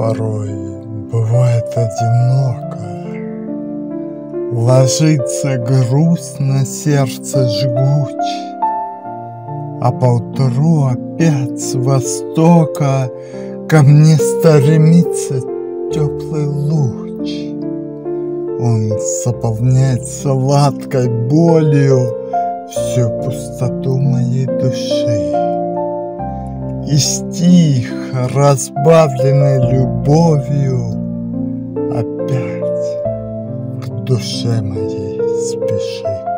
порой бывает одиноко, ложится грустно сердце жгуче, а поутру опять с востока ко мне стремится теплый луч. Он заполняет сладкой болью всю пустоту моей души. И стих, разбавленный любовью, опять к душе моей спешит.